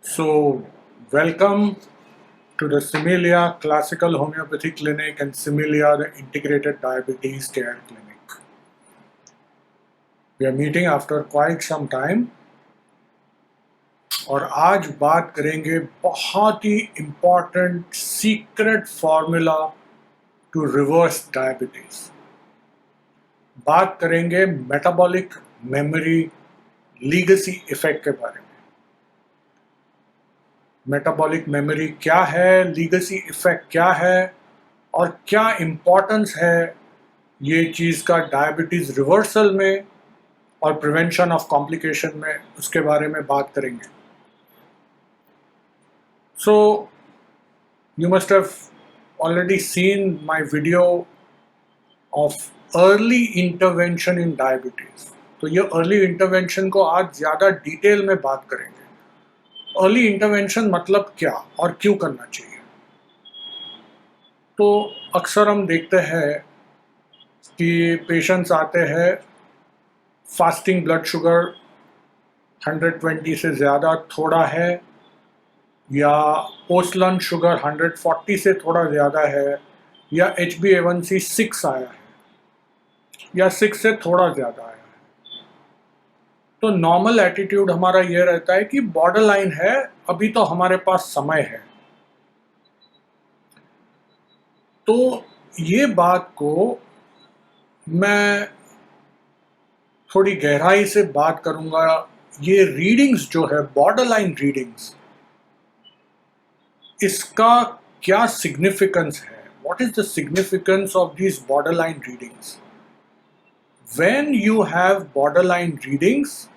So, welcome to the Similia Classical Homeopathy Clinic and Similia the Integrated Diabetes Care Clinic. We are meeting after quite some time और आज बात करेंगे बहुत ही important secret formula to reverse diabetes. बात करेंगे metabolic memory legacy effect के बारे में. मेटाबॉलिक मेमोरी क्या है, लीगेसी इफेक्ट क्या है और क्या इम्पोर्टेंस है ये चीज़ का डायबिटीज़ रिवर्सल में और प्रिवेंशन ऑफ कॉम्प्लिकेशन में, उसके बारे में बात करेंगे. So you must have already seen my video of early intervention in diabetes. तो ये अर्ली इंटरवेंशन को आज ज़्यादा डिटेल में बात करेंगे. अर्ली इंटरवेंशन मतलब क्या और क्यों करना चाहिए. तो अक्सर हम देखते हैं कि पेशेंट्स आते हैं, फास्टिंग ब्लड शुगर 120 से ज़्यादा थोड़ा है, या पोस्ट लंच शुगर 140 से थोड़ा ज़्यादा है, या HbA1c 6 आया है, या 6 से थोड़ा ज़्यादा आया है. तो नॉर्मल एटीट्यूड हमारा ये रहता है कि बॉर्डर लाइन है, अभी तो हमारे पास समय है. तो ये बात को मैं थोड़ी गहराई से बात करूंगा. ये रीडिंग्स जो है, बॉर्डर लाइन रीडिंग्स, इसका क्या सिग्निफिकेंस है. What is the significance of these border line readings. When you have border line readings,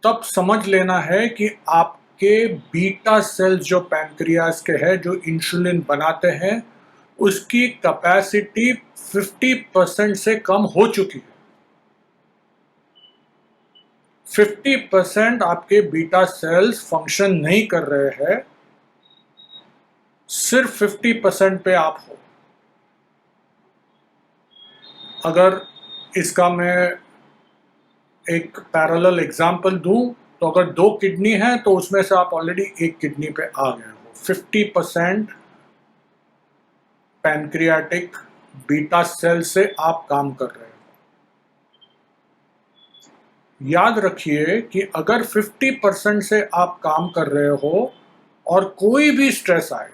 तब समझ लेना है कि आपके बीटा सेल्स जो पैंक्रियास के हैं, जो इंसुलिन बनाते हैं, उसकी कैपेसिटी 50% से कम हो चुकी है. 50% आपके बीटा सेल्स फंक्शन नहीं कर रहे हैं, सिर्फ 50% पे आप हो. अगर इसका मैं एक पैरेलल एग्जाम्पल दूं, तो अगर 2 किडनी है तो उसमें से आप ऑलरेडी 1 किडनी पे आ गए हो. 50% पैनक्रियाटिक बीटा सेल से आप काम कर रहे हो. याद रखिए कि अगर 50% से आप काम कर रहे हो और कोई भी स्ट्रेस आए,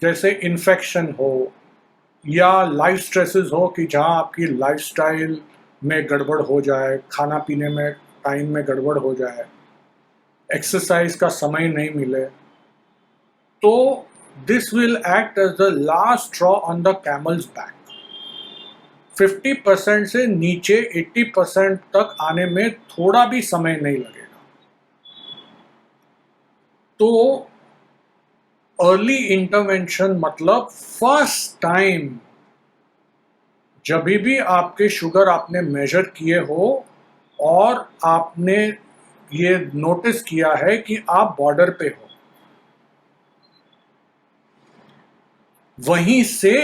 जैसे इन्फेक्शन हो या लाइफ स्ट्रेसेस हो, कि जहां आपकी लाइफस्टाइल में गड़बड़ हो जाए, खाना पीने में टाइम में गड़बड़ हो जाए, एक्सरसाइज का समय नहीं मिले, तो this will act as the last straw on the camel's back. 50% से नीचे 80% तक आने में थोड़ा भी समय नहीं लगेगा. तो अर्ली इंटरवेंशन मतलब फर्स्ट टाइम जब भी आपके शुगर आपने मेजर किए हो और आपने ये नोटिस किया है कि आप बॉर्डर पे हो, वहीं से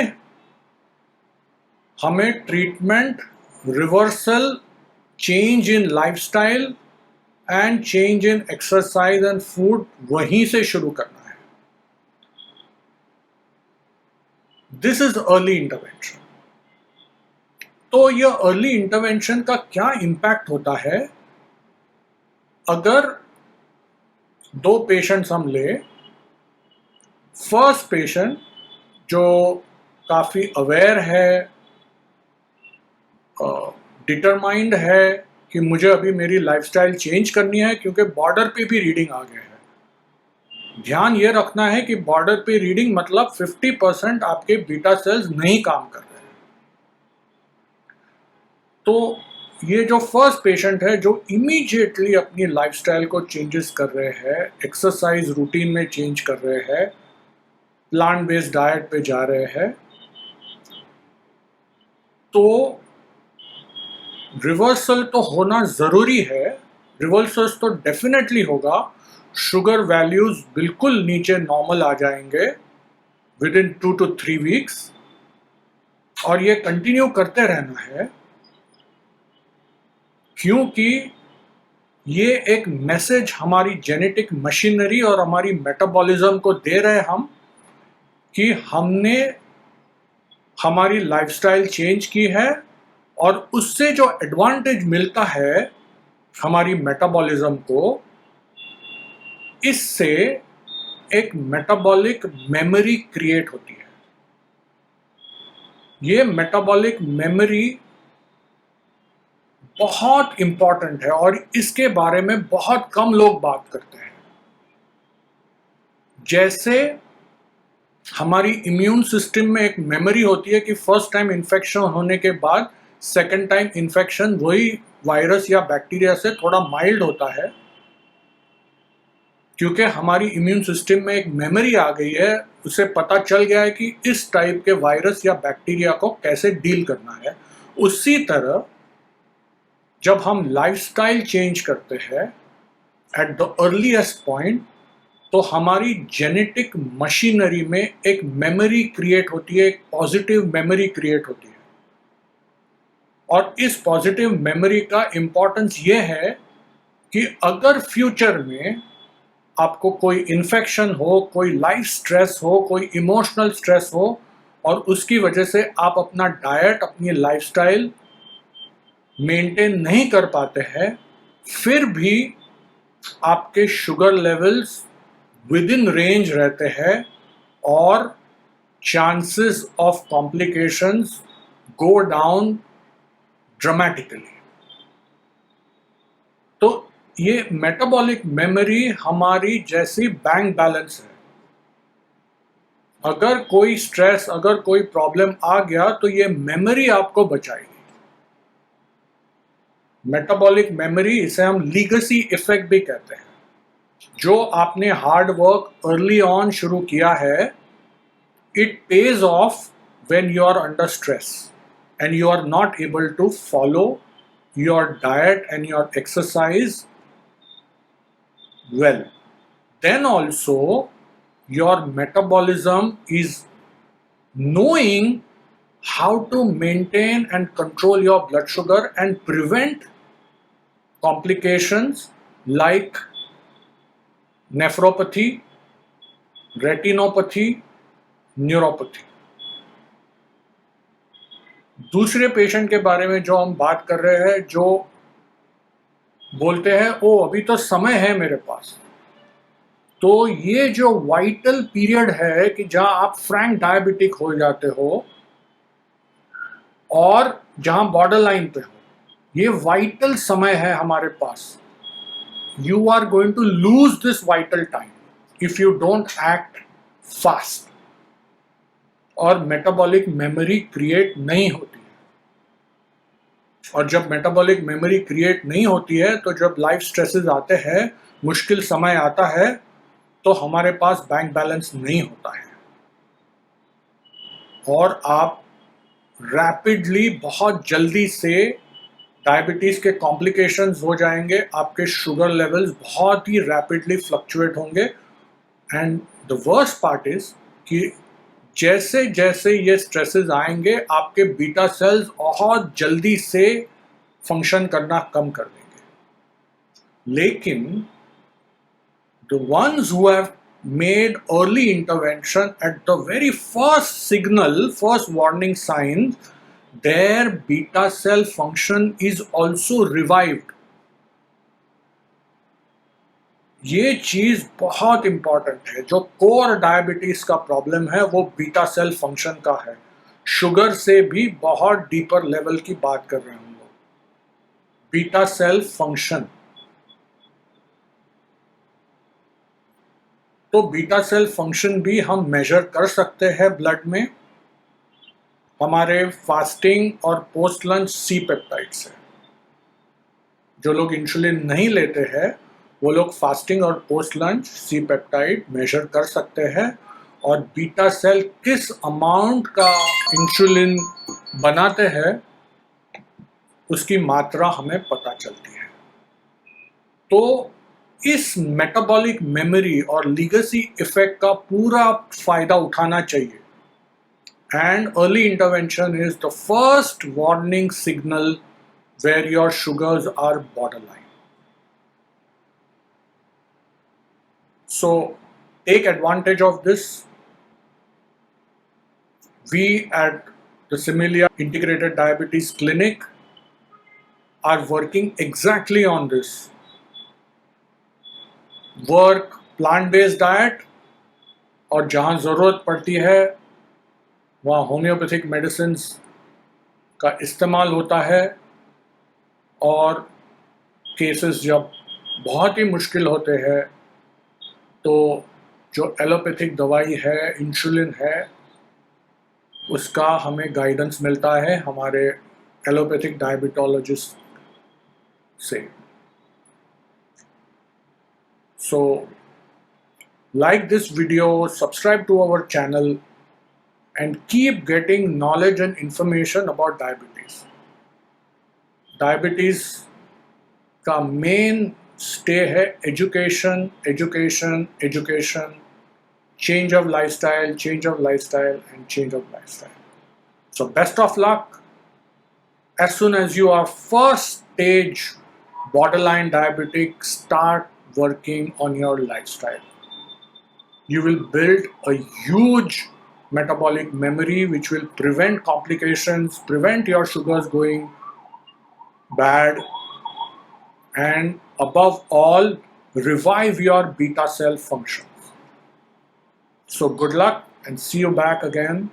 हमें treatment, reversal, change in lifestyle and change in exercise and food वहीं से शुरू करना है. This is early intervention. तो ये अर्ली इंटरवेंशन का क्या इम्पैक्ट होता है. अगर 2 पेशेंट्स हम ले, फर्स्ट पेशेंट जो काफ़ी अवेयर है, डिटरमाइंड है कि मुझे अभी मेरी लाइफस्टाइल चेंज करनी है, क्योंकि बॉर्डर पे भी रीडिंग आ गए हैं. ध्यान ये रखना है कि बॉर्डर पे रीडिंग मतलब 50% आपके बीटा सेल्स नहीं काम कर रहे हैं. तो ये जो फर्स्ट पेशेंट है, जो इमीडिएटली अपनी लाइफस्टाइल को चेंजेस कर रहे हैं, एक्सरसाइज रूटीन में चेंज कर रहे हैं, प्लांट बेस्ड डाइट पे जा रहे हैं, तो रिवर्सल तो होना ज़रूरी है. रिवर्सल तो डेफिनेटली होगा. शुगर वैल्यूज बिल्कुल नीचे नॉर्मल आ जाएंगे विद इन 2 to 3 वीक्स, और ये कंटिन्यू करते रहना है, क्योंकि ये एक मैसेज हमारी जेनेटिक मशीनरी और हमारी मेटाबॉलिज्म को दे रहे हम कि हमने हमारी लाइफस्टाइल चेंज की है, और उससे जो एडवांटेज मिलता है हमारी मेटाबॉलिज्म को, इससे एक मेटाबॉलिक मेमोरी क्रिएट होती है। ये मेटाबॉलिक मेमोरी बहुत इंपॉर्टेंट है और इसके बारे में बहुत कम लोग बात करते हैं। जैसे हमारी इम्यून सिस्टम में एक मेमोरी होती है कि फर्स्ट टाइम इन्फेक्शन होने के बाद सेकेंड टाइम इन्फेक्शन वही वायरस या बैक्टीरिया से थोड़ा माइल्ड होता है, क्योंकि हमारी इम्यून सिस्टम में एक मेमोरी आ गई है, उसे पता चल गया है कि इस टाइप के वायरस या बैक्टीरिया को कैसे डील करना है। उसी तरह जब हम लाइफस्टाइल चेंज करते हैं एट द अर्लीस्ट पॉइंट, तो हमारी जेनेटिक मशीनरी में एक मेमोरी क्रिएट होती है, एक पॉजिटिव मेमोरी क्रिएट होती है। और इस पॉजिटिव मेमोरी का इंपॉर्टेंस ये है कि अगर फ्यूचर में आपको कोई इन्फेक्शन हो, कोई लाइफ स्ट्रेस हो, कोई इमोशनल स्ट्रेस हो, और उसकी वजह से आप अपना डाइट, अपनी लाइफस्टाइल मेंटेन नहीं कर पाते हैं, फिर भी आपके sugar levels with in range रहते हैं और chances of complications go down dramatically. तो ये मेटाबॉलिक मेमोरी हमारी जैसी बैंक बैलेंस है। अगर कोई स्ट्रेस, अगर कोई प्रॉब्लम आ गया, तो ये मेमोरी आपको बचाएगी। मेटाबॉलिक मेमोरी, इसे हम लीगेसी इफेक्ट भी कहते हैं। जो आपने हार्ड वर्क अर्ली ऑन शुरू किया है, it pays off when you are under stress and you are not able to follow your diet and your exercise well. Then also your metabolism is knowing how to maintain and control your blood sugar and prevent complications like nephropathy, retinopathy, neuropathy. दूसरे patient के बारे में जो हम बात कर रहे हैं, जो बोलते हैं ओ अभी तो समय है मेरे पास, तो ये जो वाइटल पीरियड है कि जहां आप फ्रैंक डायबिटिक हो जाते हो और जहां बॉर्डर लाइन पे हो, ये वाइटल समय है हमारे पास। You are going to lose this vital time if you don't act fast, और मेटाबॉलिक मेमोरी क्रिएट नहीं होती है। और जब मेटाबॉलिक मेमोरी क्रिएट नहीं होती है, तो जब लाइफ स्ट्रेसेस आते हैं, मुश्किल समय आता है, तो हमारे पास बैंक बैलेंस नहीं होता है और आप रैपिडली, बहुत जल्दी से डायबिटीज के कॉम्प्लिकेशंस हो जाएंगे, आपके शुगर लेवल्स बहुत ही रैपिडली फ्लक्चुएट होंगे। And the worst part is कि जैसे जैसे ये स्ट्रेसेस आएंगे, आपके बीटा सेल्स बहुत जल्दी से फंक्शन करना कम कर देंगे। लेकिन the ones who have made early intervention at the very first signal, first warning sign, their beta cell function is also revived. ये चीज बहुत इंपॉर्टेंट है। जो कोर डायबिटीज का प्रॉब्लम है वो बीटा सेल फंक्शन का है। शुगर से भी बहुत डीपर लेवल की बात कर रहे हैं हम लोग। बीटा सेल फंक्शन, तो बीटा सेल फंक्शन भी हम मेजर कर सकते हैं ब्लड में हमारे फास्टिंग और पोस्ट लंच सी पेप्टाइड से। जो लोग इंसुलिन नहीं लेते हैं, वो लोग फास्टिंग और post lunch C peptide measure कर सकते हैं, और बीटा सेल किस अमाउंट का इंसुलिन बनाते हैं उसकी मात्रा हमें पता चलती है। तो इस मेटाबॉलिक मेमोरी और लीगेसी इफेक्ट का पूरा फायदा उठाना चाहिए। And early intervention is the first warning signal where your sugars are borderline. So take advantage of this. We at the Similia Integrated Diabetes Clinic are working exactly on this. Work plant-based diet, और जहाँ ज़रूरत पड़ती है वहाँ homeopathic medicines का इस्तेमाल होता है, और केसेस जब बहुत ही मुश्किल होते हैं तो जो एलोपैथिक दवाई है, इंसुलिन है, उसका हमें गाइडेंस मिलता है हमारे एलोपैथिक डायबिटोलॉजिस्ट से. So like this video, subscribe to our channel and keep getting knowledge and information about diabetes. Diabetes का main stay है education, education, education, change of lifestyle, change of lifestyle, and change of lifestyle. So best of luck. As soon as you are first stage borderline diabetic, start working on your lifestyle. You will build a huge metabolic memory which will prevent complications, prevent your sugars going bad, and above all, revive your beta cell functions. So good luck and see you back again